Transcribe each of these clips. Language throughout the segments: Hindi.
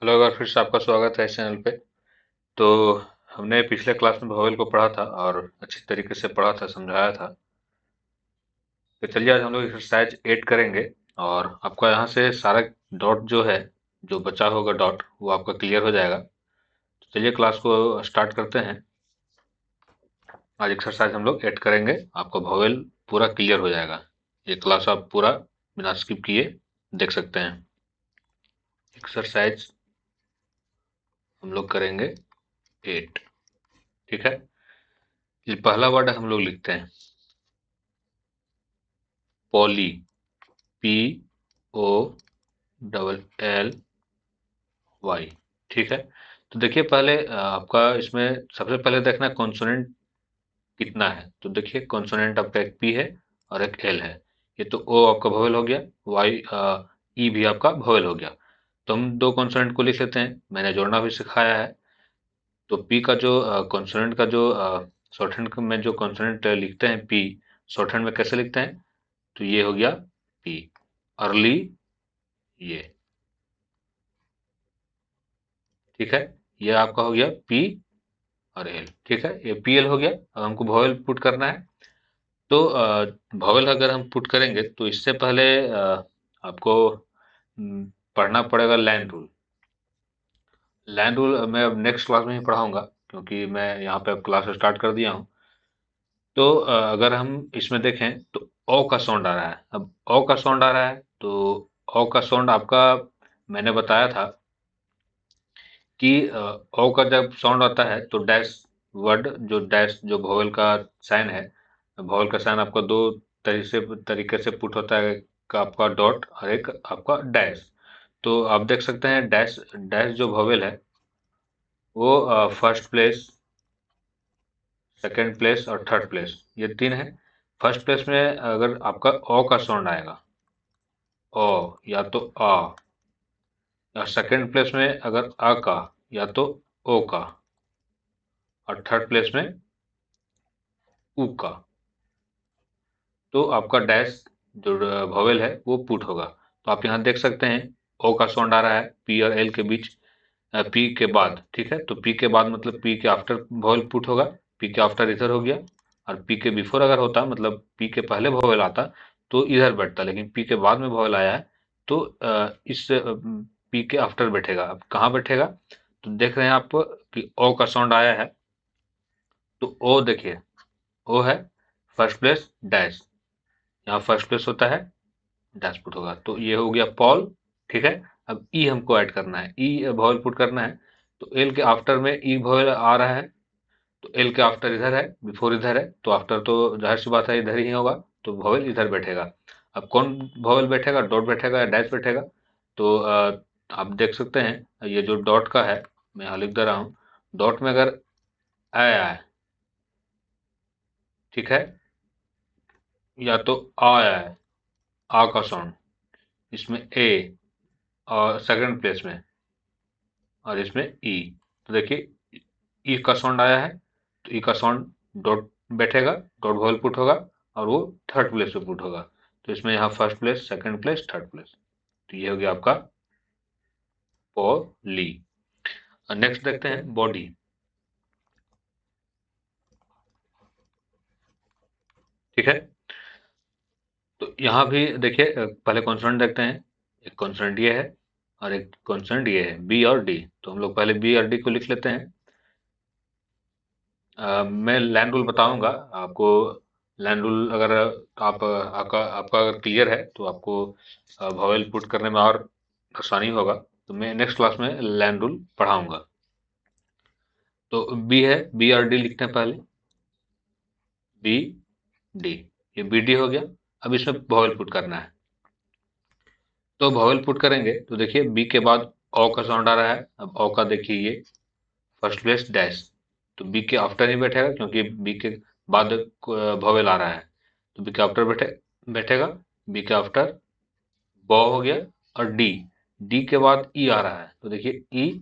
हेलो, अगर फिर से आपका स्वागत है इस चैनल पे। तो हमने पिछले क्लास में भोवेल को पढ़ा था और अच्छी तरीके से पढ़ा था, समझाया था। तो चलिए आज हम लोग एक्सरसाइज 8 करेंगे और आपका यहाँ से सारा डॉट जो है, जो बचा होगा डॉट, वो आपका क्लियर हो जाएगा। तो चलिए क्लास को स्टार्ट करते हैं। आज एक्सरसाइज हम लोग 8 करेंगे, आपका भोवेल पूरा क्लियर हो जाएगा। ये क्लास आप पूरा बिना स्किप किए देख सकते हैं। एक्सरसाइज हम लोग करेंगे 8। ठीक है, ये पहला वर्ड हम लोग लिखते हैं poly. P O double L Y. ठीक है, तो देखिए पहले आपका इसमें सबसे पहले देखना कॉन्सोनेंट कितना है। तो देखिए कॉन्सोनेंट आपका एक पी है और एक एल है। ये तो ओ आपका वोवेल हो गया, वाई ई भी आपका वोवेल हो गया। तो हम दो कॉन्सोनेंट को लिख लेते हैं, मैंने जोड़ना भी सिखाया है। तो पी का जो कॉन्सोनेंट का जो शॉर्टहैंड में जो कॉन्सोनेंट लिखते हैं पी, शॉर्टहैंड में कैसे लिखते हैं? तो ये हो गया पी। अर्ली, ये। ठीक है, ये आपका हो गया पी और एल। ठीक है, ये पी एल हो गया। अब हमको वॉवेल पुट करना है। तो वॉवेल अगर हम पुट करेंगे तो इससे पहले आपको पढ़ना पड़ेगा लैंड रूल। लैंड रूल मैं अब नेक्स्ट क्लास में ही पढ़ाऊंगा, क्योंकि मैं यहाँ पे अब क्लास स्टार्ट कर दिया हूँ। तो अगर हम इसमें देखें तो ओ का साउंड आ रहा है। अब ओ का साउंड आ रहा है तो ओ का साउंड आपका, मैंने बताया था कि ओ का जब साउंड आता है तो डैश वर्ड, जो डैश जो वोवेल का साइन है, वोवेल का साइन आपका दो तरीके से पुट होता है। एक आपका डॉट और एक आपका डैश। तो आप देख सकते हैं डैश डैश जो वोवेल है वो फर्स्ट प्लेस, सेकंड प्लेस और थर्ड प्लेस, ये तीन है। फर्स्ट प्लेस में अगर आपका ओ का साउंड आएगा, ओ या तो आ, या सेकंड प्लेस में अगर आ का या तो ओ का, और थर्ड प्लेस में ऊ का। तो आपका डैश जो वोवेल है वो पुट होगा। तो आप यहाँ देख सकते हैं ओ का साउंड आ रहा है पी और एल के बीच, पी के बाद। ठीक है, तो पी के बाद मतलब पी के आफ्टर वोवेल पुट होगा। पी के आफ्टर इधर हो गया, और पी के बिफोर अगर होता, मतलब पी के पहले वोवेल आता तो इधर बैठता, लेकिन पी के बाद में वोवेल आया है तो इस पी के आफ्टर बैठेगा। अब कहाँ बैठेगा? तो देख रहे हैं आप कि ओ का साउंड आया है तो ओ देखिए, ओ है फर्स्ट प्लेस डैश, यहाँ फर्स्ट प्लेस होता है, डैशपुट होगा। तो ये हो गया पॉल। ठीक है, अब ई हमको ऐड करना है, ई वॉवेल पुट करना है। तो एल के आफ्टर में ई वॉवेल आ रहा है, तो एल के आफ्टर इधर है, बिफोर इधर है, तो आफ्टर तो जाहिर सी बात है इधर ही होगा। तो वॉवेल इधर बैठेगा। अब कौन वॉवेल बैठेगा? डॉट बैठेगा या डैश बैठेगा? तो आप देख सकते हैं ये जो डॉट का है, मैं यहाँ लिख दे रहा हूँ। डॉट में अगर आया है, ठीक है, या तो आ आया है, आ का साउंड, इसमें ए, और सेकंड प्लेस में, और इसमें ई। तो देखिए ई का साउंड आया है तो ई का साउंड डॉट बैठेगा, डॉट वॉवेल पुट होगा, और वो थर्ड प्लेस पे पुट होगा। तो इसमें यहाँ first place, second place, third place. तो ये हो गया आपका पॉली। नेक्स्ट देखते हैं बॉडी। ठीक है, तो यहाँ भी देखिए पहले कॉन्सोनेंट देखते हैं। एक कॉन्सोनेंट ये है और एक कॉन्सोनेंट ये है, बी और डी। तो हम लोग पहले बी और डी को लिख लेते हैं। मैं लैंड रूल बताऊंगा आपको। लैंड रूल अगर आप आपका अगर क्लियर है तो आपको वॉवेल पुट करने में और आसानी होगा। तो मैं नेक्स्ट क्लास में लैंड रूल पढ़ाऊंगा। तो बी है, बी और डी लिखते हैं पहले। बी डी, ये बी डी हो गया। अब इसमें वॉवेल पुट करना है। तो वॉवेल पुट करेंगे तो देखिए बी के बाद ओ का साउंड आ रहा है। अब ओ का देखिए ये फर्स्ट प्लेस डैश, तो बी के आफ्टर ही बैठेगा, क्योंकि बी के बाद वॉवेल आ रहा है। तो बी के आफ्टर बैठेगा। बी के आफ्टर बॉ हो गया, और डी, डी के बाद ई आ रहा है। तो देखिए ई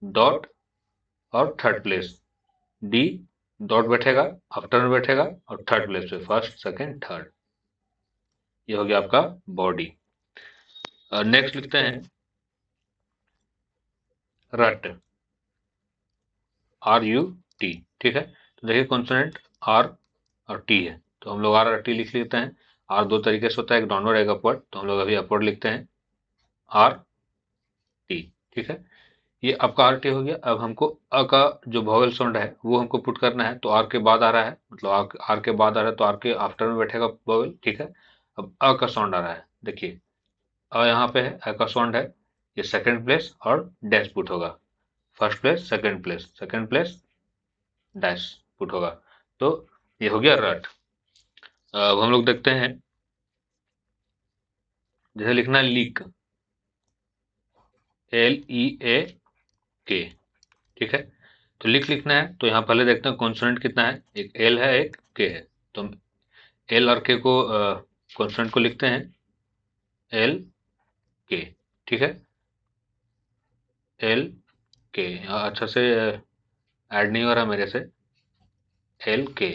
डॉट और थर्ड प्लेस, डी डॉट बैठेगा, आफ्टर में बैठेगा, और थर्ड प्लेस पे फर्स्ट सेकंड थर्ड। ये हो गया आपका बॉडी। नेक्स्ट लिखते हैं रट, RUT, ठीक है। तो देखिए कॉन्सोनेंट R और T है, तो हम लोग R और T लिख लेते हैं। R दो तरीके से होता है, एक डाउनवर्ड एक अपवर्ड, तो हम लोग अभी अपवर्ड लिखते हैं RT, ठीक है। ये आपका RT हो गया। अब हमको अ का जो वॉवेल साउंड है वो हमको पुट करना है, तो R के बाद आ रहा है, मतलब R के बाद आ रहा है तो R के आफ्टर में बैठेगा वॉवेल, ठीक है। अब अ का साउंड आ रहा है, देखिए अ यहाँ पे है, अ का साउंड है, ये सेकंड प्लेस और डैश पुट होगा, first place second place dash put होगा। तो ये हो गया रट। अब हम लोग देखते हैं, जैसे लिखना है लीक, LEAK, ठीक है। तो लिखना है, तो यहाँ पहले देखते हैं कॉन्सोनेंट कितना है, एक एल है एक के है, तो हम एल और के को कॉन्सोनेंट को लिखते हैं LK, ठीक है। LK अच्छा से ऐड नहीं हो रहा मेरे से, LK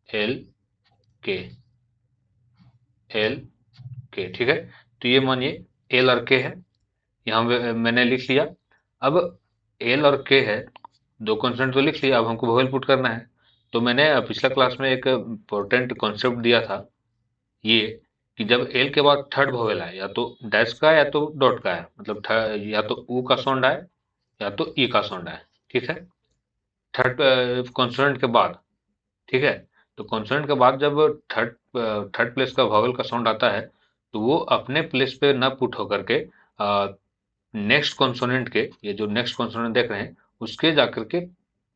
LK LK, ठीक है। तो ये मानिए एल और के है, यहाँ मैंने लिख लिया। अब एल और के है, दो कॉन्स्टेंट तो लिख लिया, अब हमको वोवेल पुट करना है। तो मैंने पिछला क्लास में एक इम्पोर्टेंट कॉन्सेप्ट दिया था, ये कि जब एल के बाद थर्ड वोवेल आए, या तो डैश का या तो डॉट का है, मतलब या तो ऊ का साउंड आए या तो ई का साउंड आए, ठीक है। थर्ड कॉन्सोनेंट के बाद, ठीक है। तो कॉन्सोनेंट के बाद जब थर्ड थर्ड प्लेस का वोवेल का साउंड आता है, तो वो अपने प्लेस पे ना पुट होकर के नेक्स्ट कॉन्सोनेंट के, ये जो नेक्स्ट कॉन्सोनेंट देख रहे हैं उसके जाकर के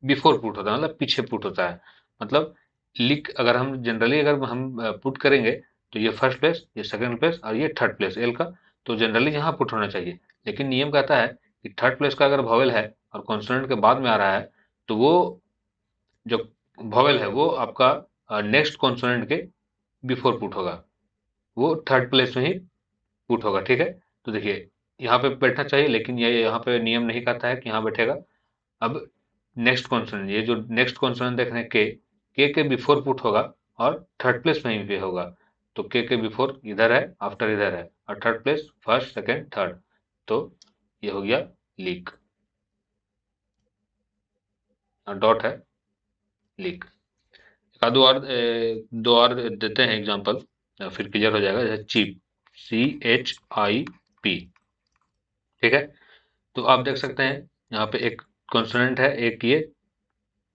बिफोर पुट होता है, मतलब पीछे पुट होता है। मतलब लिख, अगर हम जनरली अगर हम पुट करेंगे, तो ये फर्स्ट प्लेस, ये सेकंड प्लेस और ये थर्ड प्लेस एल का, तो जनरली यहाँ पुट होना चाहिए। लेकिन नियम कहता है कि थर्ड प्लेस का अगर वॉवेल है और कॉन्सोनेंट के बाद में आ रहा है, तो वो जो वॉवेल है वो आपका नेक्स्ट कॉन्सोनेंट के बिफोर पुट होगा, वो थर्ड प्लेस में ही पुट होगा, ठीक है। तो देखिए यहाँ पे बैठना चाहिए, लेकिन ये यहाँ पे नियम नहीं कहता है कि यहाँ बैठेगा। अब नेक्स्ट कॉन्सोनेंट, ये जो नेक्स्ट कॉन्सोनेंट देख रहे हैं के बिफोर पुट होगा और थर्ड प्लेस में भी होगा। तो के बिफोर इधर है, आफ्टर इधर है, और third place first second third, तो ये हो गया लीक, और डॉट है लीक। एक दो और दो और देते हैं एग्जांपल, फिर क्लियर हो जाएगा। जैसे चीप, CHIP, ठीक है। तो आप देख सकते हैं यहाँ पे एक कॉन्सोनेंट है, एक ये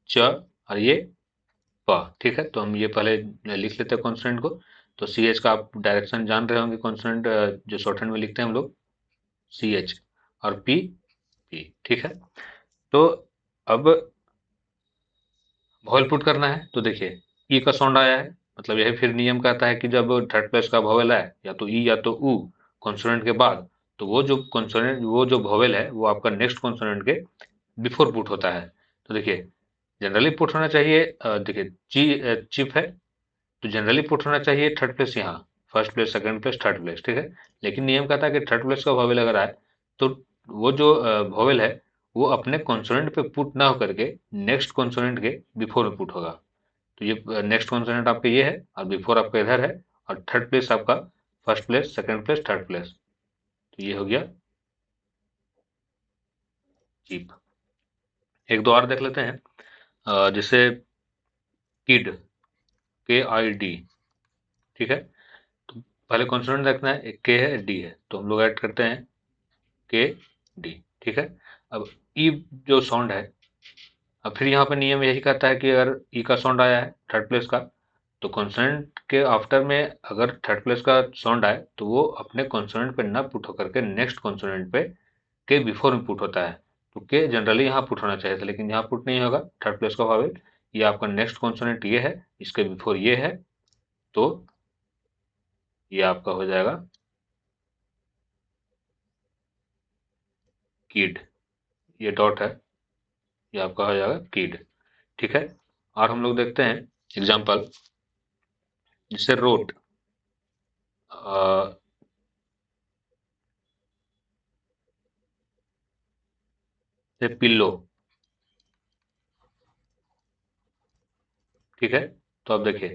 च और ये प, ठीक है। तो हम ये पहले लिख लेते हैं कॉन्सोनेंट को। तो CH का आप डायरेक्शन जान रहे होंगे, कॉन्सोनेंट जो शॉर्ट हैंड में लिखते हैं हम लोग CH, और P, ठीक है। तो अब वॉवेल पुट करना है, तो देखिए ई का साउंड आया है, मतलब यही फिर नियम कहता है कि जब थर्ड प्लेस का वॉवेल आए, या तो ई या तो ऊ कॉन्सोनेंट के बाद, तो वो जो कॉन्सोनेंट, वो जो वॉवेल है वो आपका नेक्स्ट कॉन्सोनेंट के बिफोर पुट होता है। तो देखिए जनरली पुट होना चाहिए, देखिए चिप है, तो जनरली पुट होना चाहिए थर्ड प्लेस यहाँ, first place second place third place, ठीक है। लेकिन नियम कहता है कि थर्ड प्लेस का वॉवेल अगर आए, तो वो जो वॉवेल है वो अपने कॉन्सोनेंट पे पुट ना होकर के नेक्स्ट कॉन्सोनेंट के बिफोर में पुट होगा। तो ये नेक्स्ट कॉन्सोनेंट आपका ये है, और बिफोर आपका इधर है, और थर्ड प्लेस आपका first place second place third place, तो ये हो गया चीप। एक दो और देख लेते हैं, जैसे किड, KID, ठीक है। तो पहले कॉन्सोनेंट देखना है, एक के है, डी है, तो हम लोग ऐड करते हैं KD, ठीक है। अब ई जो साउंड है, अब फिर यहाँ पे नियम यही कहता है कि अगर ई का साउंड आया है थर्ड प्लेस का, तो कॉन्सोनेंट के आफ्टर में अगर थर्ड प्लेस का साउंड आए, तो वो अपने कॉन्सोनेंट पे ना पुट होकर के नेक्स्ट कॉन्सोनेंट पे के बिफोर में पुट होता है। तो के जनरली यहाँ पुट होना चाहिए था, लेकिन यहाँ पुट नहीं होगा, थर्ड प्लेस का वॉवेल, ये आपका नेक्स्ट कॉन्सोनेंट ये है, इसके बिफोर ये है, तो ये आपका हो जाएगा किड, ये डॉट है, ये आपका हो जाएगा किड, ठीक है। और हम लोग देखते हैं एग्जाम्पल, जैसे रोट, से पिल्लो, ठीक है। तो अब देखिए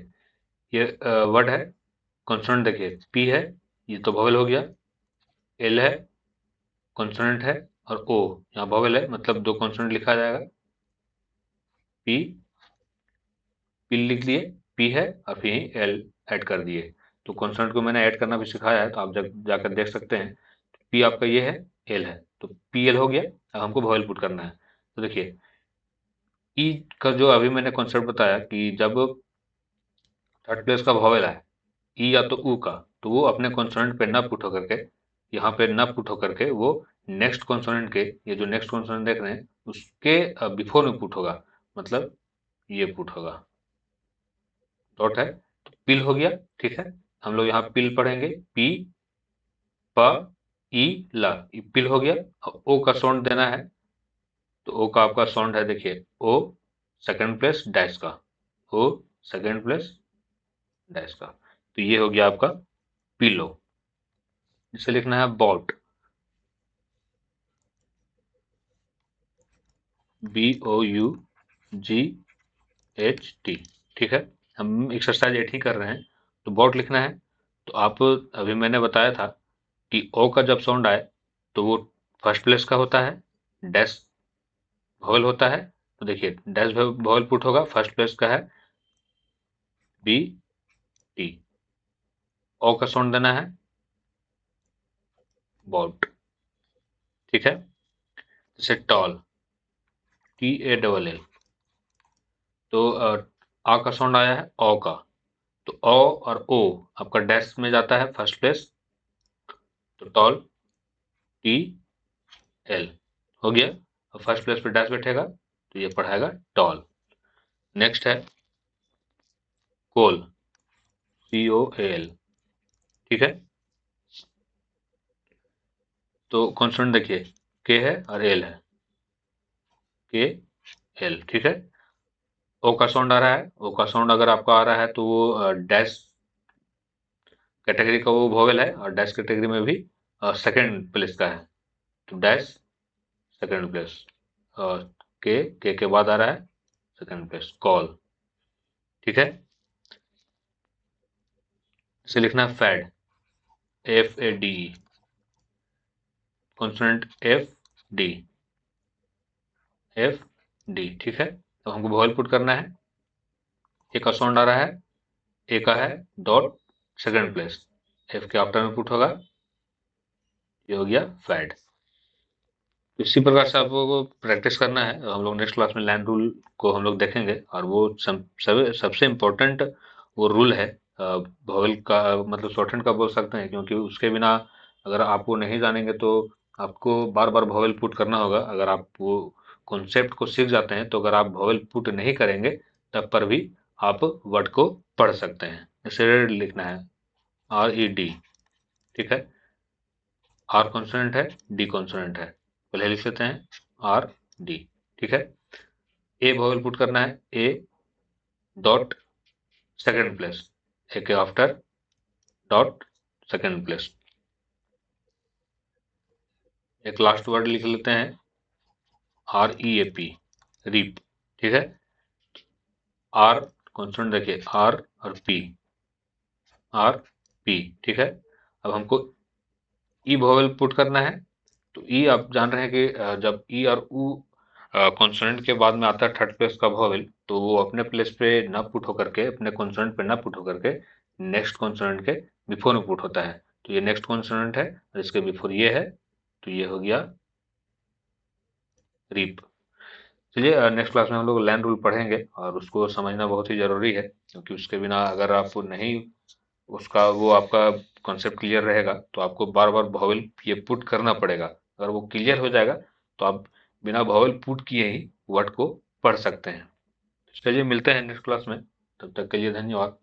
ये वर्ड है, कॉन्सोनेंट देखिए पी है, ये तो वॉवेल हो गया, एल है, कॉन्सोनेंट है, और ओ यहाँ वॉवेल है, मतलब दो कॉन्सोनेंट लिखा जाएगा। पी, पी लिख दिए, पी है, और फिर यहीं एल ऐड कर दिए। तो कॉन्सोनेंट को मैंने ऐड करना भी सिखाया है, तो आप जाकर देख सकते हैं। पी आपका ये है, एल है, तो पी एल हो गया। अब हमको वॉवेल पुट करना है। तो देखिए, ई का जो अभी मैंने कॉन्सेप्ट बताया कि जब थर्ड प्लेस का वॉवेल है ई या तो ऊ का, तो वो अपने कॉन्सोनेंट पे न पुट होकर के, यहाँ पे न पुट होकर के वो नेक्स्ट कॉन्सोनेंट के, ये जो नेक्स्ट कॉन्सोनेंट देख रहे हैं उसके बिफोर में पुट होगा, मतलब ये पुट होगा। डॉट है तो पिल हो गया। ठीक है, हम लोग यहाँ पिल पढ़ेंगे, पी प ई ला, पिल हो गया। ओ का साउंड देना है, तो ओ का आपका साउंड है, देखिए ओ सेकंड प्लेस डैश का, ओ सेकंड प्लेस डैश का, तो ये हो गया आपका पिलो। इसे लिखना है बॉट, BOUGHT। ठीक है, हम एक्सरसाइज 8 ही कर रहे हैं, तो बॉट लिखना है। तो आप, अभी मैंने बताया था कि ओ का जब साउंड आए तो वो फर्स्ट प्लेस का होता है, डैश वॉवेल होता है। तो देखिए डैश वॉवेल पुट होगा, फर्स्ट प्लेस का है BT। ओ का साउंड देना है बॉट। ठीक है, जैसे टॉल, TALL। तो आ का साउंड आया है ओ का, तो ओ और ओ आपका डैश में जाता है फर्स्ट प्लेस, तो टॉल, TL हो गया। अब फर्स्ट प्लेस पे डैश बैठेगा, तो ये पढ़ाएगा टॉल। नेक्स्ट है कोल, COAL। ठीक है, तो कॉन्सोनेंट देखिए के है और एल है, KL। ठीक है, ओ का साउंड आ रहा है, ओ का साउंड अगर आपका आ रहा है तो वो डैश कैटेगरी का वो वोवेल है, और डैश कैटेगरी में भी सेकंड प्लेस का है, तो डैश सेकंड प्लेस, और के बाद आ रहा है सेकंड प्लेस, कॉल। ठीक है, इसे लिखना है फैड, FADE, कॉन्सोनेंट FD। ठीक है, तो हमको वोवेल पुट करना है। ए का साउंड आ रहा है, ए का है डॉट सेकंड प्लेस, एफ के आफ्टर में पुट होगा, ये हो गया फैड। इसी प्रकार से आपको प्रैक्टिस करना है। हम लोग नेक्स्ट क्लास में लैंड रूल को हम लोग देखेंगे, और वो सबसे इम्पोर्टेंट वो रूल है वोवेल का, मतलब शॉर्टहैंड का बोल सकते हैं, क्योंकि उसके बिना अगर आप वो नहीं जानेंगे तो आपको बार बार वोवेल पुट करना होगा। अगर आप वो कॉन्सेप्ट को सीख जाते हैं, तो अगर आप वोवेल पुट नहीं करेंगे तब पर भी आप वर्ड को पढ़ सकते हैं। इसे लिखना है RED। ठीक है, आर कॉन्सोनेंट है, डी कॉन्सोनेंट है, पहले लिख लेते हैं RD। ठीक है, ए वोवेल पुट करना है, ए डॉट सेकंड प्लेस, ए के आफ्टर डॉट सेकंड प्लेस। एक लास्ट वर्ड लिख लेते हैं REAP, रीप। ठीक है, आर कॉन्सोनेंट देखिए, आर और पी। ठीक है, अब हमको ई वोवेल पुट करना है। तो ई आप जान रहे हैं कि जब ई और ऊ कॉन्सोनेंट के बाद में आता है थर्ड प्लेस का वोवेल, तो वो अपने प्लेस पे ना पुट होकर के, अपने कॉन्सोनेंट पे ना पुट होकर के नेक्स्ट कॉन्सोनेंट के बिफोर में पुट होता है। तो ये नेक्स्ट कॉन्सोनेंट है और इसके बिफोर ये है, तो ये हो गया रीप। चलिए नेक्स्ट क्लास में हम लोग लैंड रूल पढ़ेंगे, और उसको समझना बहुत ही जरूरी है, क्योंकि उसके बिना अगर आप नहीं, उसका वो आपका कॉन्सेप्ट क्लियर रहेगा तो आपको बार बार वोवेल ये पुट करना पड़ेगा। अगर वो क्लियर हो जाएगा तो आप बिना वोवेल पुट किए ही वर्ड को पढ़ सकते हैं। चलिए मिलते हैं नेक्स्ट क्लास में, तब तक के लिए धन्यवाद।